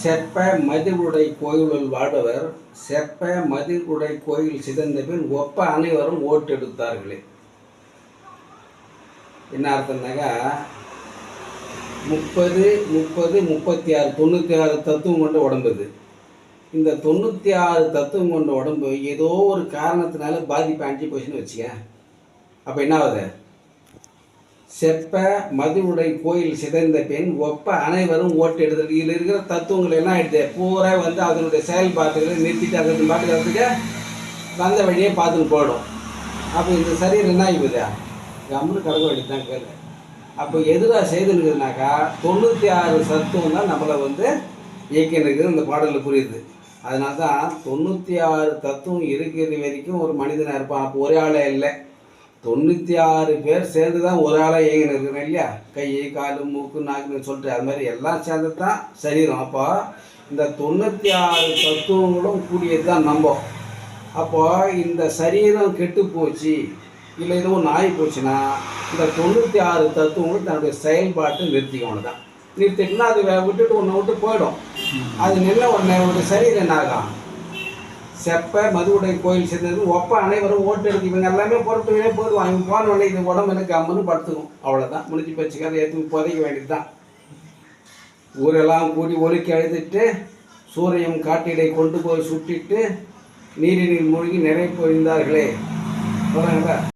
செப்ப மதிலுடை கோயிலுள் வாழ்பவர் செப்ப மதிலுடை கோயில் சிதைந்த பின் ஒப்ப அனைவரும் ஓட்டெடுத்தார்களே. என்ன அர்த்தம்னாக்கா 30 36 96 தத்துவம் கொண்ட உடம்பு இது. இந்த 96 தத்துவம் கொண்ட உடம்பு ஏதோ ஒரு காரணத்தினால பாதிப்பு அஞ்சு போச்சுன்னு வச்சுக்க. அப்போ என்ன ஆகுது? செப்ப மதிலுடை கோயில் சிதைந்த பெண் ஒப்ப அனைவரும் ஓட்டெடுத்தல். இதில் இருக்கிற தத்துவங்கள் எல்லாம் எடுத்து பூரா வந்து அதனுடைய செயல்பாட்டுகளை நிறுத்திட்டு அதற்கு பாட்டுக்கிறதுக்கு வந்த வழியே பார்த்துன்னு போயிடும். அப்போ இந்த சரீரம் என்ன ஆகிடுதா? கம்முன்னு கடக்க வேண்டியது கேள்வி. அப்போ எதிராக செய்துனுக்குதுனாக்கா 96 தத்துவம் தான் நம்மளை வந்து இயக்கினுக்குது. இந்த பாடலில் புரியுது. அதனால தான் 96 தத்துவம் இருக்கிற வரைக்கும் ஒரு மனிதனாக இருப்பான். அப்போ ஒரே ஆளே இல்லை, 96 பேர் சேர்ந்து தான் ஒரு ஆளாக இயங்கின்னு இருக்கிறேன் இல்லையா? கை கால் மூக்கு நாக்குன்னு சொல்லிட்டு அது மாதிரி எல்லாம் சேர்ந்து தான் சரீரம். அப்போ இந்த 96 தத்துவங்களும் கூடியது தான் நம்ம. அப்போ இந்த சரீரம் கெட்டு போச்சு இல்லை எதுவும் ஆகி போச்சுன்னா இந்த 96 தத்துவங்களும் தன்னுடைய செயல்பாட்டை நிறுத்திக்கணும் தான். நிறுத்திட்டுனா அது விட்டுட்டு ஒன்றை விட்டு போயிடும். அது நில ஒரு சரீரம் என்ன ஆகும்? செப்ப மதுவுடைய கோயில் சேர்ந்தது ஒப்ப அனைவரும் ஓட்டெடுத்து இவங்க எல்லாமே பொறுப்புகளே போயிடுவாங்க. இவங்க போன உடனே இது உடம்பு எனக்கு அம்மன்னு படுத்துக்கும். அவ்வளோதான், முடிஞ்சு போச்சுக்காத எடுத்து புதைக்க வேண்டியது தான். ஊரெல்லாம் கூடி ஒழுக்கி அழுதுட்டு சூரியன் காட்டிடை கொண்டு போய் சுட்டிட்டு நீரினில் மூழ்கி நிறை பொழிந்தார்களே. சொல்கிறாங்களா?